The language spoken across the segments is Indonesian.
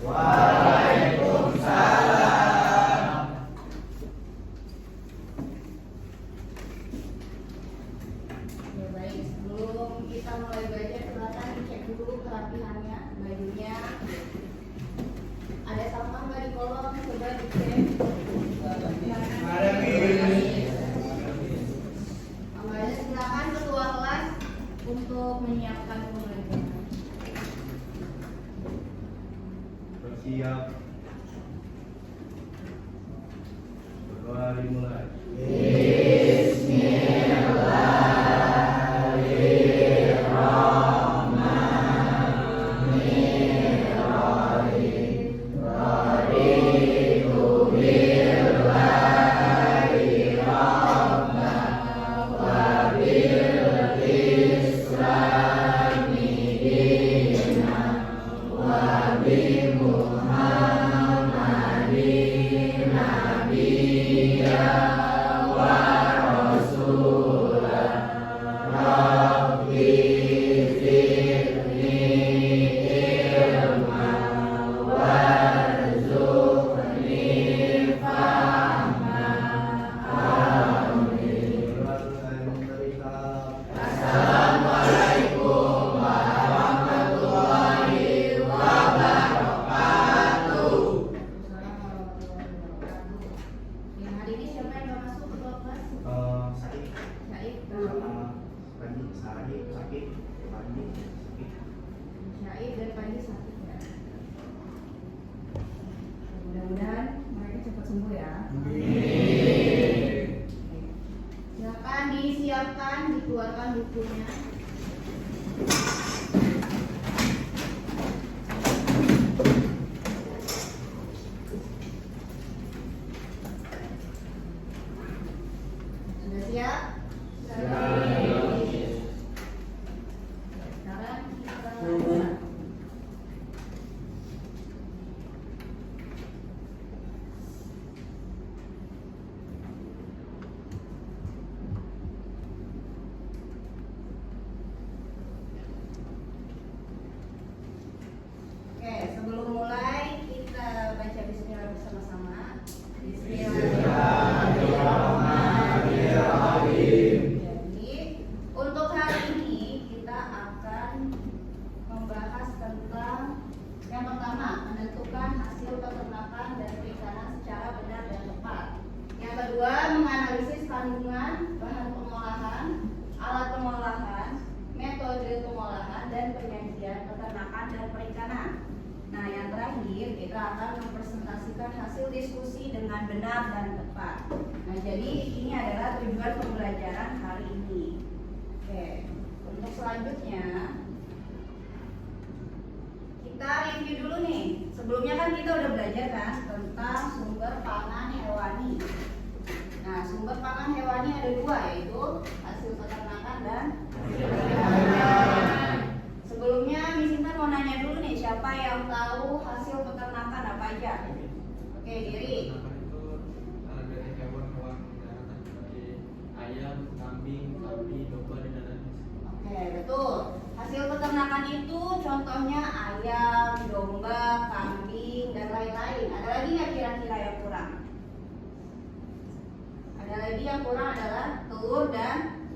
Waalaikumsalam. Ya baik, sebelum kita mulai belajar silakan dicek dulu kerapihannya, bajunya. Ada sampah nggak di kolong? Coba dicek. Makanya silakan ketua kelas untuk menyiapkan pembelajaran. Bersiap. Berdoa dimulai. Yang hari ini siapa yang nggak masuk ketua kelas? Sakit. Syaib, Pagi, sakit, sakit, pagi, sakit. Syaib dan Panji sakit ya. Mudah-mudahan mereka cepat sembuh ya. Silakan disiapkan, dikeluarkan bukunya. Sudah siap? Sekarang kita Oke, sebelum mulai kita baca bismillah bersama-sama. Bismillahirrahmanirrahim. Jadi, untuk hari ini kita akan membahas tentang yang pertama, menentukan hasil peternakan dan perikanan secara benar dan tepat. Yang kedua, menganalisis kandungan, bahan pengolahan, alat pengolahan, metode pengolahan, dan penyajian peternakan dan perikanan. Nah, yang terakhir kita akan mempresentasikan hasil diskusi dengan benar dan tepat. Nah, jadi ini adalah tujuan pembelajaran hari ini. Oke, untuk selanjutnya kita review dulu nih. Sebelumnya kan kita udah belajar kan tentang sumber pangan hewani. Nah, sumber pangan hewani ada dua, yaitu hasil peternakan dan perikanan. Sebelumnya Miss Intan mau nanya dulu nih, siapa yang tahu hasil peternakan apa aja? Oke, Diri. Peternakan itu dari hewan-hewan daratan seperti ayam, kambing, sapi, domba, dan lain-lain. Oke, betul. Hasil peternakan itu contohnya ayam, domba, kambing, dan lain-lain. Ada lagi nggak kira-kira yang kurang? Ada lagi yang kurang adalah telur dan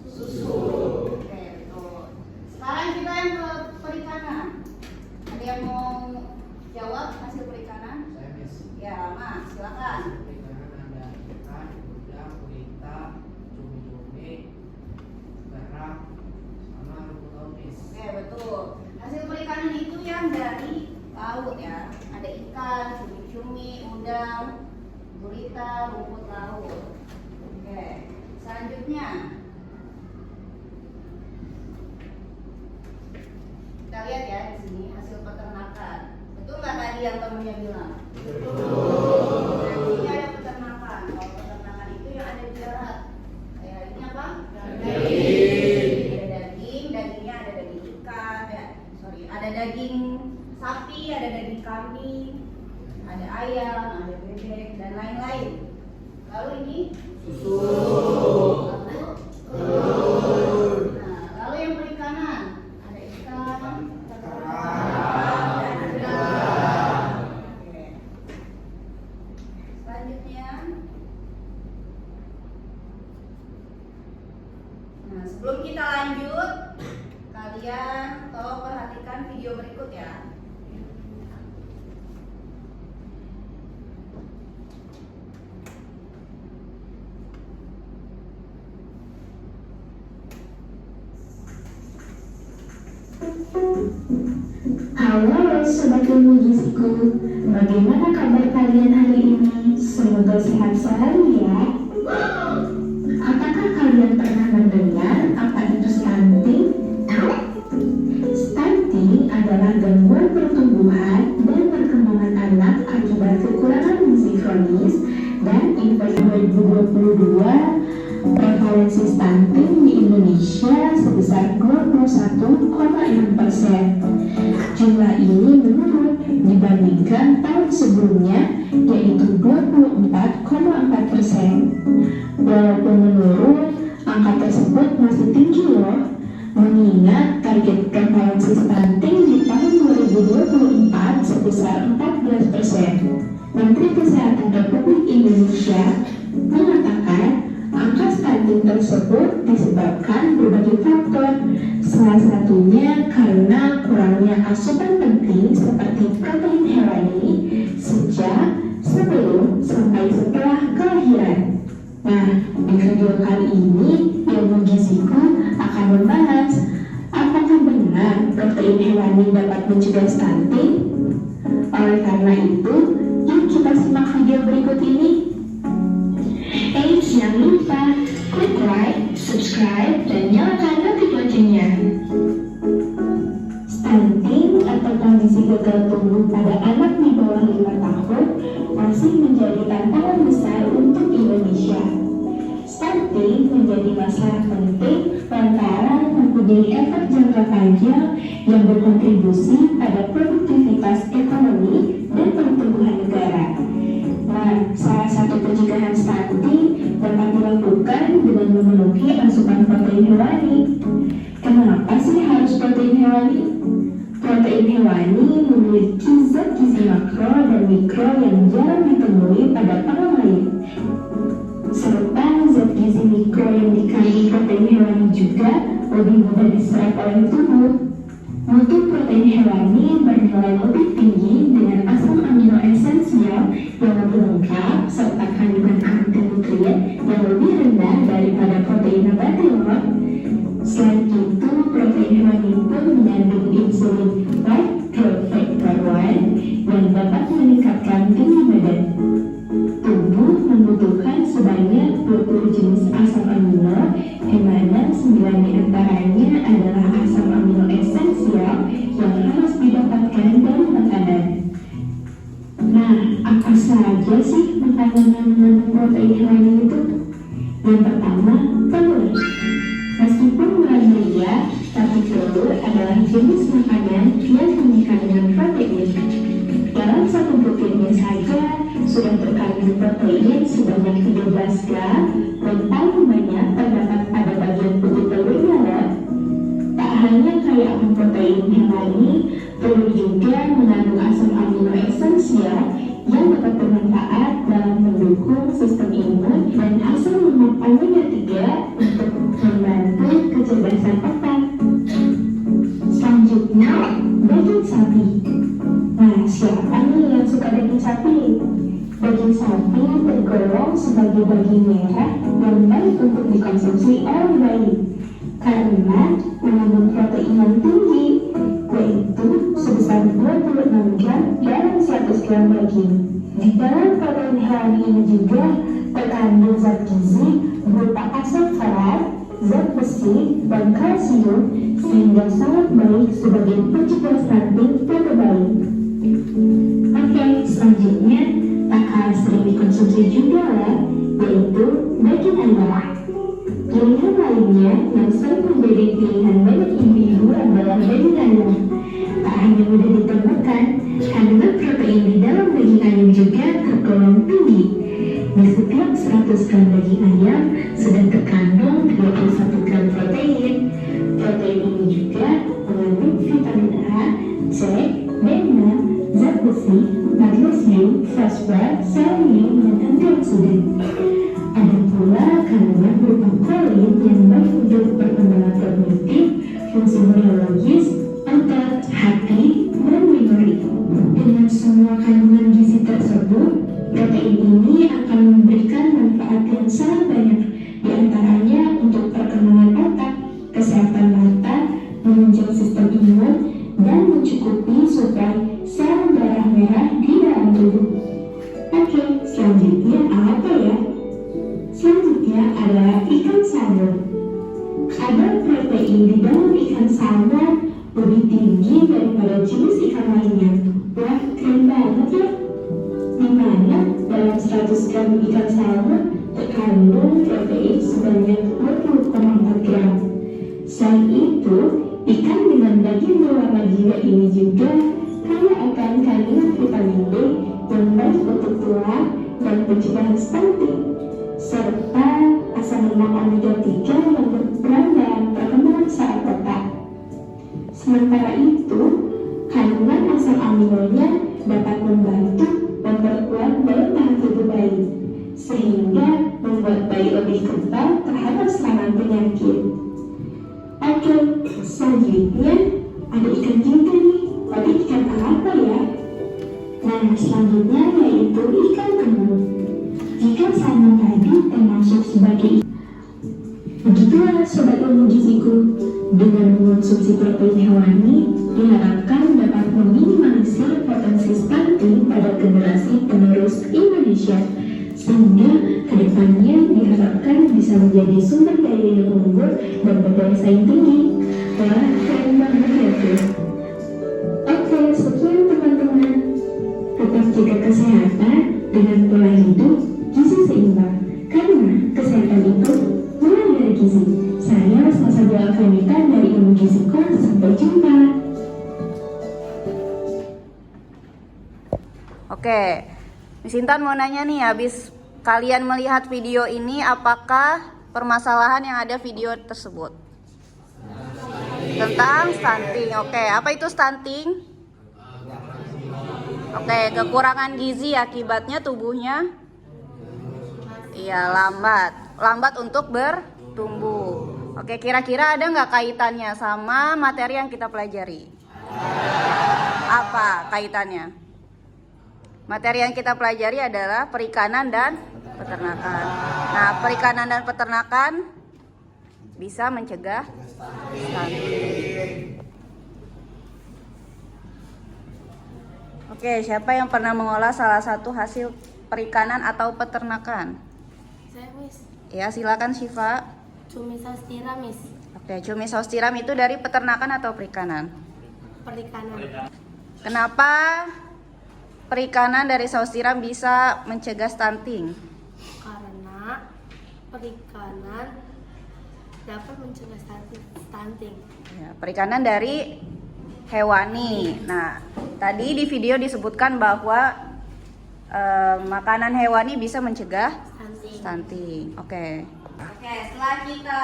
susu. Oke, betul. Sekarang kita yang ke perikanan. Ada yang mau jawab hasil perikanan? Saya Miss. Ya, Rama, silakan. Perikanan ada ikan, udang, gurita, cumi-cumi, kerang, sama rumput laut Miss. Oke, betul. Hasil perikanan itu yang dari laut ya. Ada ikan, cumi-cumi, udang, gurita, rumput laut. Oke, selanjutnya kita lihat ya di sini hasil peternakan. Betul nggak tadi yang temennya bilang? Betul. Jadi ada peternakan. Kalau peternakan itu yang ada di darat. Kayak ini apa? Daging. Ada daging, dagingnya ada daging ikan, ada daging sapi, ada daging kambing, ada ayam, ada bebek dan lain-lain. Lalu ini Susu. lalu Telur. Nah, lalu yang perikanan ada ikan, Kerang. dan udang. Halo Sobat Ilmu Giziku, bagaimana kabar kalian hari ini? Semoga sehat selalu ya. Apakah kalian pernah mendengar apa itu stunting? Stunting adalah gangguan pertumbuhan dan perkembangan anak akibat kekurangan gizi kronis dan infeksi. 2022 prevalensi stunting di Indonesia sebesar 21,6%. Jumlah ini menurun dibandingkan tahun sebelumnya, yaitu 24,4%. Walaupun menurun, angka tersebut masih tinggi loh, mengingat target prevalensi stunting di tahun 2024 sebesar 14%. Menteri Kesehatan Republik Indonesia mengatakan angka stunting tersebut disebabkan berbagai faktor, salah satunya karena kurangnya asupan penting seperti protein hewani sejak, sebelum, sampai setelah kelahiran. Nah, di video kali ini Ilmu Giziku akan membahas apakah benar protein hewani dapat mencegah stunting. Oleh karena itu, yuk kita simak video berikut ini. Jangan lupa klik like, subscribe, dan nyalakan notif loncengnya. Stunting atau kondisi gagal tumbuh pada anak di bawah 5 tahun masih menjadi tantangan besar untuk Indonesia. Stunting menjadi masalah penting lantaran mempunyai efek jangka panjang yang berkontribusi pada produktivitas ekonomi dan pertumbuhan negara. Nah, salah satu pencegahan stunting dapat dilakukan dengan memenuhi asupan protein hewani. Kenapa sih harus protein hewani? Protein hewani memiliki zat gizi makro dan mikro yang jarang ditemui pada pangan lain. Serta zat gizi mikro yang dikandung protein hewani juga lebih mudah diserap oleh tubuh. Mutu protein hewani bernilai lebih tinggi dengan asam amino esensial yang lebih lengkap serta kandungan anti nutrien yang lebih rendah daripada protein nabati loh. Selain itu, protein hewani pun mengandung insulin like growth factor 1 yang dapat meningkatkan tinggi badan. Tubuh membutuhkan sebanyak 20 jenis asam amino, di mana 9 diantaranya adalah asam amino esensial yang harus didapatkan dari makanan. Nah, apa saja sih makanan yang mengandung protein hewani itu? Yang pertama, telur. Meskipun berbeda, tapi telur adalah jenis makanan yang tinggi kandungan protein. Dalam satu butirnya saja sudah terkandung protein sebanyak 13 gram dan paling banyak terdapat pada bagian putih telurnya loh. Tak hanya kaya akan protein hewani, telur juga mengandung asam amino esensial yang dapat bermanfaat dalam mendukung sistem imun dan asam lemak omega 3 untuk membantu kecerdasan otak. Selanjutnya, daging sapi. Nah, siapa nih yang suka daging sapi? Daging sapi tergolong sebagai daging merah yang baik untuk dikonsumsi orang bayi karena mengandung protein yang tinggi, yaitu sebesar 26 gram dalam 100 gram daging. Di dalam protein hewani ini juga terkandung zat gizi berupa asam folat, zat besi, dan kalsium sehingga sangat baik sebagai pencegah stunting pada bayi. Oke, selanjutnya tak kalah sering dikonsumsi juga lah, yaitu daging ayam. Pilihan lainnya yang sering menjadi pilihan banyak ibu-ibu adalah daging ayam. Tak hanya mudah ditemukan, kandungan protein di dalam daging ayam juga tergolong tinggi. Di setiap 100 gram daging ayam sudah terkandung 21 gram protein. Protein ini juga mengandung vitamin A, C, B6, zat besi, magnesium, fosfor, selenium, dan antioksidan. Ada pula kandungan berupa kolin yang baik untuk perkembangan kognitif, fungsi neurologis, otot, hati, dan memori. Dengan semua kandungan gizi tersebut, protein ini akan memberikan manfaat yang sangat banyak, diantaranya untuk perkembangan otak, kesehatan mata, menunjang sistem imun, dan mencukupi sangat lebih tinggi daripada jenis ikan lainnya. Wah, keren banget ya! Dimana dalam 100 gram ikan salmon terkandung protein sebanyak 20,4 gram. Selain itu, ikan dengan daging berwarna jingga ini juga kaya akan kandungan vitamin B yang baik untuk tulang dan pencegahan stunting, serta asam lemak omega 3 yang berperan dalam perkembangan saraf otak. Sementara itu, kandungan asam aminonya dapat membantu memperkuat daya tahan tubuh bayi, sehingga membuat bayi lebih kebal terhadap serangan penyakit. Oke, selanjutnya ada ikan juga nih. Tapi ikan apa ya? Nah, selanjutnya yaitu ikan kembung. Jika salmon tadi termasuk sebagai begitulah sobat ilmu giziku, dengan mengonsumsi protein hewani diharapkan dapat meminimalisir potensi stunting pada generasi penerus Indonesia, sehingga kedepannya diharapkan bisa menjadi sumber daya yang unggul dan berdaya saing tinggi. Wah, keren banget ya tuh. Oke, sekian teman-teman. Tetap jaga kesehatan dengan pola hidup gizi seimbang, karena kesehatan itu mulai dari gizi. Saya Salsabila Alfenita dari Ilmu Giziku. Sampai jumpa. Oke, Miss Intan mau nanya nih, habis kalian melihat video ini, apakah permasalahan yang ada video tersebut? Tentang stunting. Oke, apa itu stunting? Oke, kekurangan gizi, akibatnya tubuhnya lambat untuk bertumbuh. Oke, kira-kira ada nggak kaitannya sama materi yang kita pelajari? Apa kaitannya? Materi yang kita pelajari adalah perikanan dan peternakan. Nah, perikanan dan peternakan bisa mencegah stunting. Oke, siapa yang pernah mengolah salah satu hasil perikanan atau peternakan? Saya, Miss. Ya, silakan Syifa. Cumi saus tiram, Miss. Oke, cumi saus tiram itu dari peternakan atau perikanan? Perikanan. Kenapa perikanan dari saus tiram bisa mencegah stunting? Karena perikanan dapat mencegah stunting. Ya, perikanan dari hewani. Nah, tadi di video disebutkan bahwa makanan hewani bisa mencegah stunting. Oke, setelah kita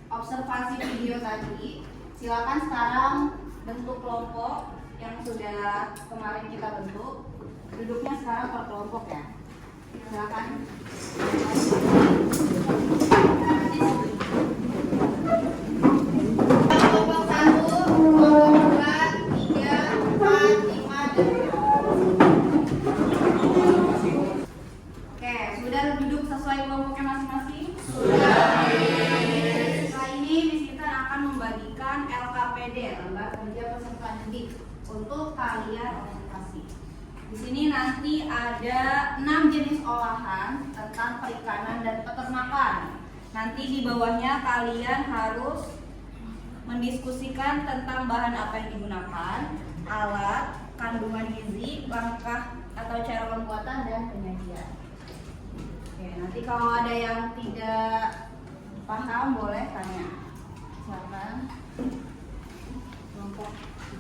observasi video tadi, silakan sekarang bentuk kelompok yang sudah kemarin kita bentuk. Duduknya sekarang per kelompok ya. Silakan. Kelompok 1, kelompok 2, 3, 4, 5, dan 6. Oke, sudah duduk sesuai kelompoknya masing-masing? Sudah. Setelah ini Miss Intan akan membagikan LKPD, lembar kerja peserta didik, untuk kalian observasi. Di sini nanti ada 6 jenis olahan tentang perikanan dan peternakan. Nanti di bawahnya kalian harus mendiskusikan tentang bahan apa yang digunakan, alat, kandungan gizi, langkah atau cara pembuatan, dan penyajian. Oke, nanti kalau ada yang tidak paham boleh tanya. Silakan. Kelompok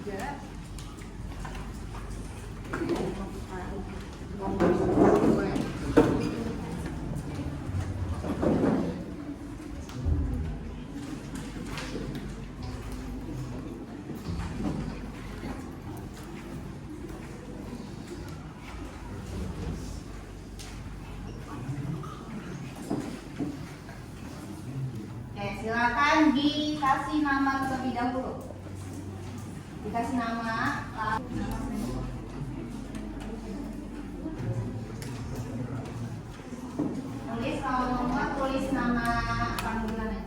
3. Silakan dikasih nama terlebih dahulu. Dikasih nama, tulis kalau mau tulis nama panggilannya.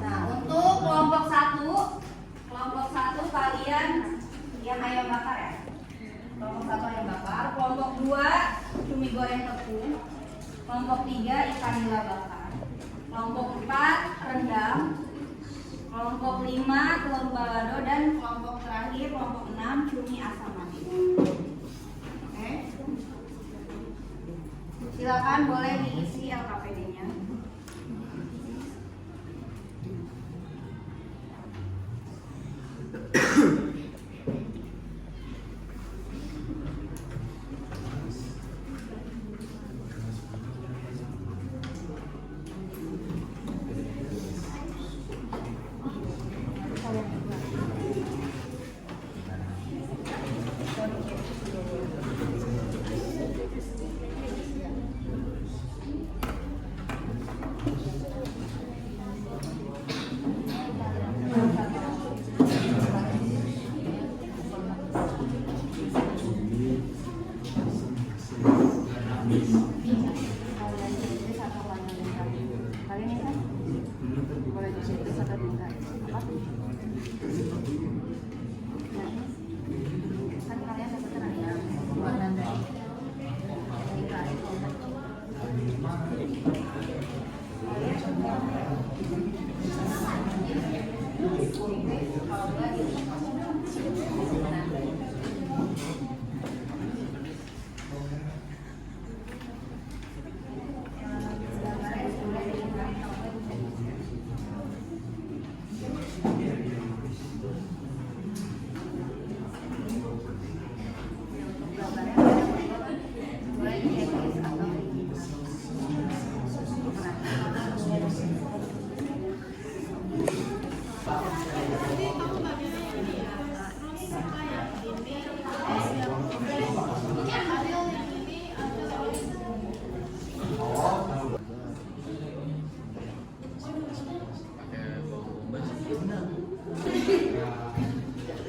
Nah, untuk kelompok 1 kalian yang ayam bakar ya. Kelompok 1 ayam bakar, kelompok 2 Kelompok 4 rendang, kelompok 5 telur balado, dan kelompok terakhir kelompok 6 cumi asam manis. Oke. Silakan boleh diisi LKPD-nya.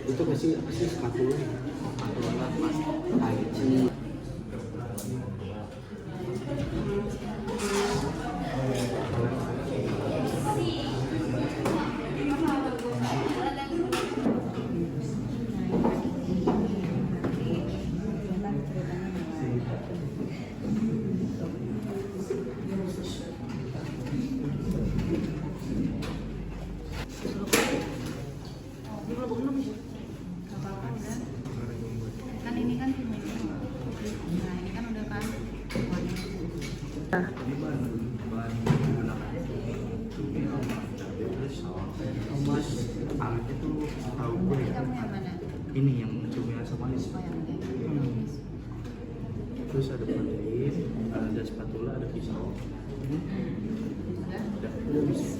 Itu pasti spatula ya. Aici. Kan ini kan tim ini. Nah, ini kan udah kan. Mas, alatnya tuh tahu gue ya. Kamu yang mana? Ini yang cumi asam manis. Oh, yang ini. Terus ada protein, ada spatula, ada pisau. Udah? Udah bisa.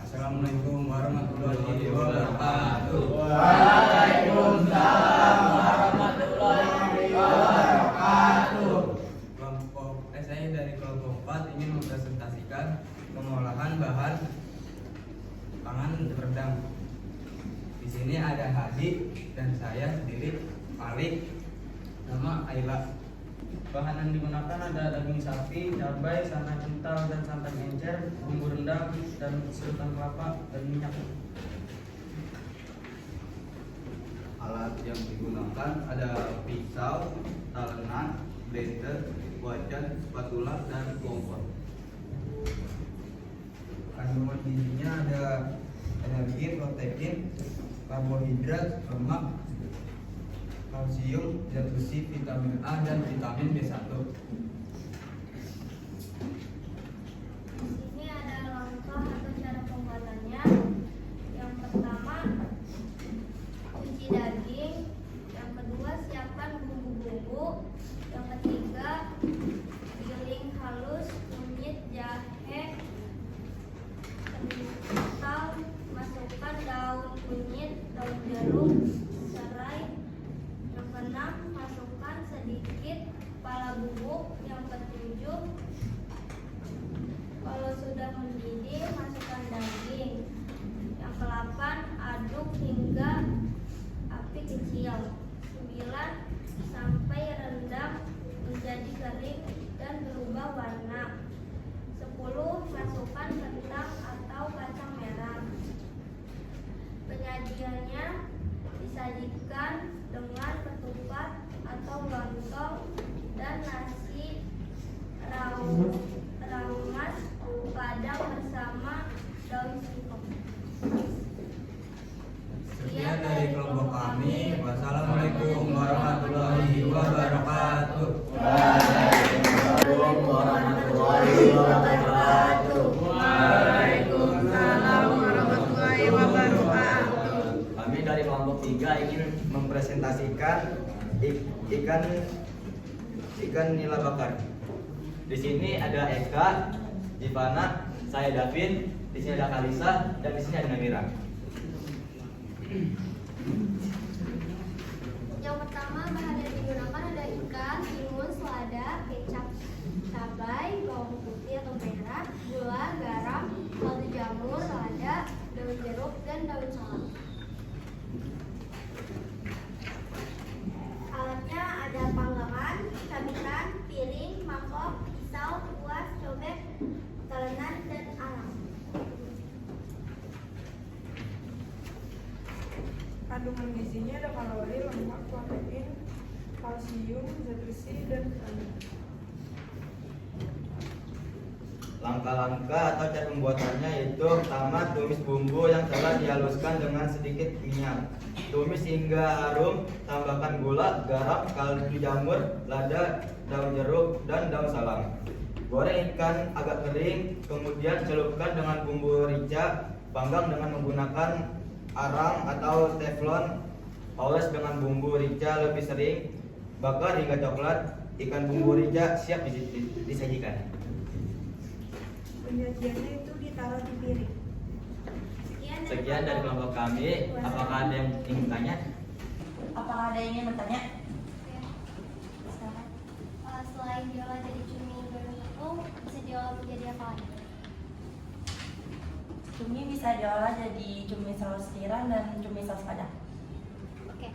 Assalamualaikum warahmatullahi wabarakatuh. Waalaikumsalam warahmatullahi wabarakatuh. Saya dari kelompok 4 ingin mempresentasikan pengolahan bahan pangan rendang. Di sini ada Hadi dan saya sendiri Alik, nama Ayla. Bahan yang digunakan ada daging sapi, cabai, santan kental dan santan encer, bumbu rendang dan serutan kelapa dan minyak. Alat yang digunakan ada pisau, talenan, blender, wajan, spatula, dan kompor. Kandungan gizinya ada energi, protein, karbohidrat, lemak, kalsium, zat besi, vitamin A, dan vitamin B1. Ini ada langkah atau cara pembuatannya. Yang pertama, cuci daging. Yang kedua, siapkan bumbu-bumbu. Yang ketiga, giling halus kunyit, jahe, kental, masukkan daun kunyit, daun jeruk, serai. Yang keenam, masukkan sedikit kepala bubuk. Yang ketujuh, kalau sudah mendidih, masukkan daging. Yang ke-8, aduk hingga api kecil. 9, sampai rendang menjadi kering dan berubah warna. 10, masukkan kentang atau kacang merah. Penyajiannya disajikan dengan ketupat atau lontong dan nasi ramas padi kelompok 3 ingin mempresentasikan ikan nila bakar. Di sini ada Eka, Jivana, saya Davin, di sini ada Kalisa, dan di sini ada Namira. Yang pertama, bahan yang digunakan ada ikan, timun, selada, kecap, cabai, bawang putih atau merah, gula, garam, kaldu jamur, lada, daun jeruk, dan daun salam. Alatnya ada panggangan, sabitan, piring, mangkok, pisau, kuas, cobek, telenan, dan alam. Kandungan gizinya ada kalori, lemak, protein, kalsium, zat besi, dan vitamin. Langkah-langkah atau cara pembuatannya yaitu pertama, tumis bumbu yang telah dihaluskan dengan sedikit minyak. Tumis hingga harum, tambahkan gula, garam, kaldu jamur, lada, daun jeruk, dan daun salam. Goreng ikan agak kering, kemudian celupkan dengan bumbu rica, panggang dengan menggunakan arang atau teflon, oles dengan bumbu rica lebih sering, bakar hingga coklat. Ikan bumbu rica siap disajikan. Penyajiannya itu ditaruh di piring. Sekian dari kelompok kami. Apakah ada yang ingin bertanya? Apakah ada yang ingin bertanya? Selain diolah jadi cumi goreng tepung, bisa diolah menjadi apa lagi? Cumi bisa diolah jadi cumi saus tiram dan cumi saus padang. Oke.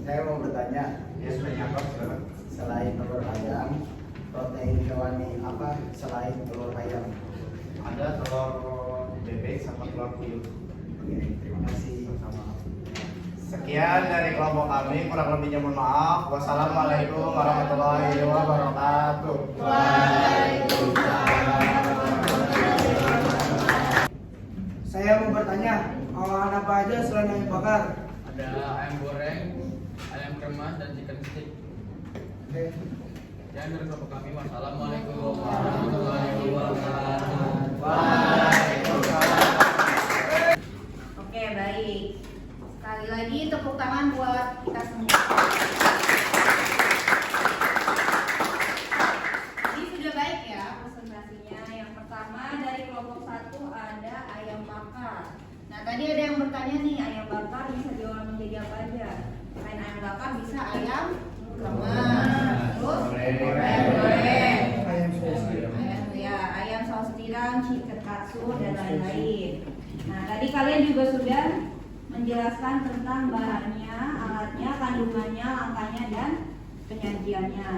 Saya mau bertanya, selain telur ayam, protein hewani apa selain telur ayam? Ada telur bebek sama telur puyuh. Oke, terima kasih. Sekian dari kelompok kami, kurang lebihnya mohon maaf. Wassalamualaikum warahmatullahi wabarakatuh. Saya mau bertanya, olahan apa aja selain ayam bakar? Ada ayam goreng, ayam kremas, dan chicken stick. Oke. Dan dari kelompok kami, wassalamualaikum warahmatullahi wabarakatuh. Oke, baik. Sekali lagi tepuk tangan buat kita semua. Ini sudah baik ya presentasinya. Yang pertama dari kelompok 1 ada ayam bakar. Nah, tadi ada yang bertanya nih, ayam bakar bisa diolah menjadi apa aja? Selain ayam bakar bisa ayam kremas, terus ayam goreng, ayam saus tiram, chicken katsu, dan lain-lain. Nah, tadi kalian juga sudah menjelaskan tentang bahannya, alatnya, kandungannya, langkahnya, dan penyajiannya.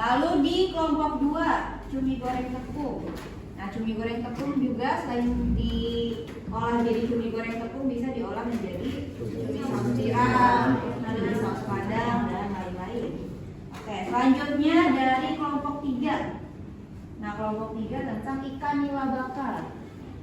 Lalu di kelompok 2, cumi goreng tepung. Nah, cumi goreng tepung juga selain diolah jadi cumi goreng tepung bisa diolah menjadi cumi saus tiram, cumi saus padang, dan lain-lain. Oke, selanjutnya dari kelompok 3. Nah, kelompok 3 tentang ikan nila bakar.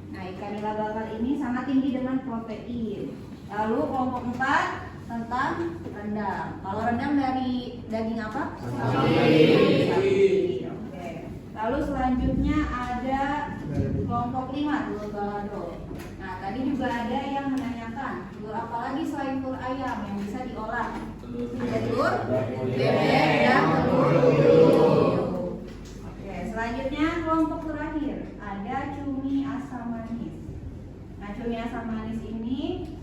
Nah, ikan nila bakar ini sangat tinggi dengan protein. Lalu kelompok 4 tentang rendang. Kalau rendang dari daging apa? Sapi. Oke. Lalu selanjutnya ada kelompok 5, telur balado. Nah, tadi juga ada yang menanyakan, telur apa lagi selain telur ayam yang bisa diolah? Ada telur bebek dan telur puyuh. Oke, selanjutnya kelompok terakhir ada cumi asam manis. Nah, cumi asam manis ini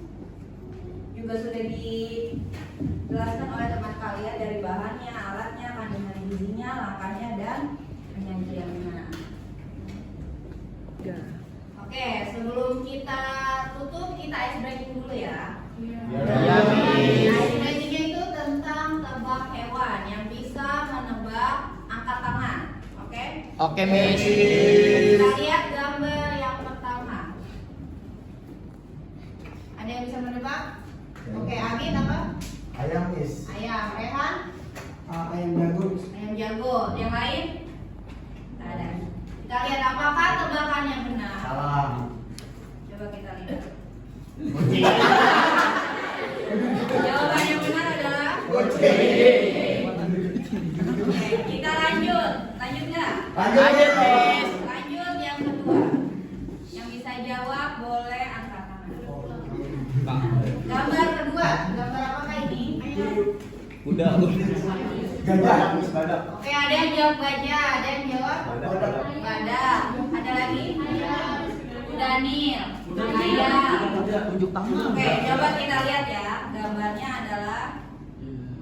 juga sudah dijelaskan oleh teman kalian dari bahannya, alatnya, kandungan gizinya, langkahnya, dan penyajiannya. Oke, sebelum kita tutup, kita ice breaking dulu ya. Ice breakingnya itu tentang tebak hewan yang bisa menebak angkat tangan. Oke? Oke, Miss. Kita lihat gambar yang pertama. Ada yang bisa menebak? Oke, Agit apa? Ayam is. Ayam. Rehan? Ayam jago. Ayam jago. Yang lain? Tidak ada. Kita lihat apakah tebakan yang benar. Salah. Coba kita lihat. Kucing. Jawaban yang benar adalah Kucing. Oke, kita lanjut. Lanjut nggak? Lanjut. Lanjut yang kedua. Yang bisa jawab boleh angkat tangan. Kuda. Gajah, badak. Oke, ada yang jawab gajah, ada yang jawab badak. Ada lagi? Kudanil. Ayam. Tunjuk tangan. Oke, coba kita lihat ya. Gambarnya adalah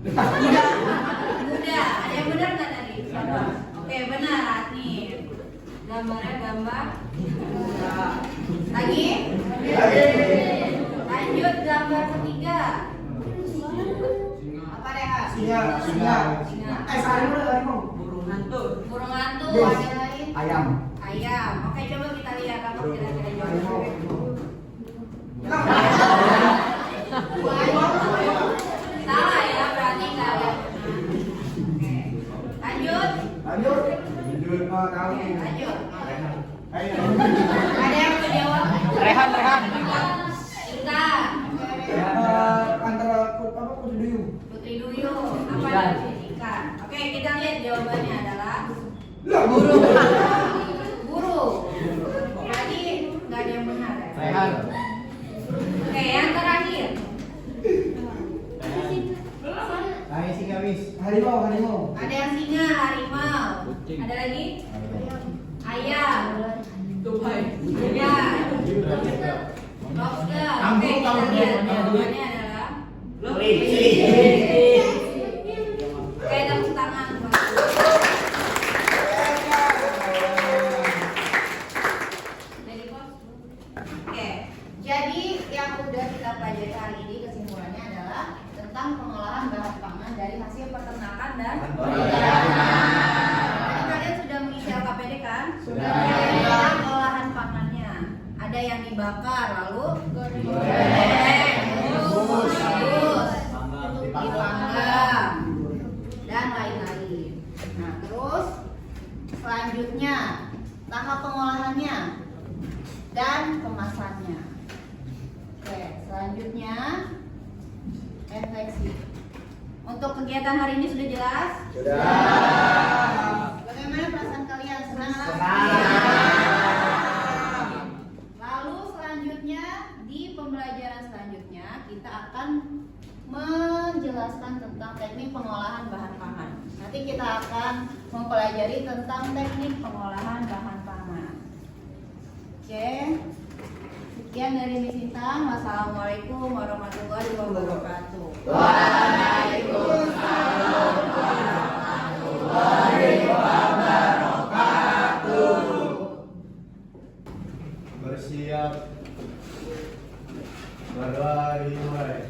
kuda. Ada yang benar nggak tadi? Oke, benar nih. Gambarnya gambar kuda. Lagi? Lanjut gambar ketiga. Apa Rehan? Singa. Harimau. Burung hantu. Yes. Ada lagi? Ayam. Ayam. Oke, coba kita lihat apa kira-kira jawabannya. Salah ya, berarti nggak ada. Oke. Lanjut. Lanjut. Ada yang mau jawab? Rehan. Ikan. Antara putri duyung. Putri duyung. Apa lagi? Ikan. Oke, kita lihat jawabannya adalah burung. Berarti nggak ada yang benar ya? Rehan. Oke, yang terakhir. Harimau. Ada yang singa, harimau. Ada lagi? Ayam. Tupai. Lobster. Oke, kita lihat jawabannya adalah Oke, tepuk tangan. Oke, jadi yang udah kita pelajari hari ini kesimpulannya adalah tentang pengolahan bahan pangan dari hasil peternakan dan Tadi kalian sudah mengisi LKPD kan? Sudah. Tentang olahan pangannya. Ada yang dibakar, lalu digoreng, rebus, dipanggang, dan lain-lain. Nah, terus selanjutnya tahap pengolahannya dan kemasannya. Oke, selanjutnya refleksi. Untuk kegiatan hari ini sudah jelas? Sudah. Bagaimana perasaan kalian? Senang? Lalu selanjutnya di pembelajaran selanjutnya kita akan menjelaskan tentang teknik pengolahan bahan pangan. Nanti kita akan mempelajari tentang teknik pengolahan bahan pangan. Oke. Sekian dari Miss Intang. Wassalamualaikum warahmatullahi wabarakatuh. Waalaikumsalam warahmatullahi wabarakatuh. Bersiap. Berlari mulai.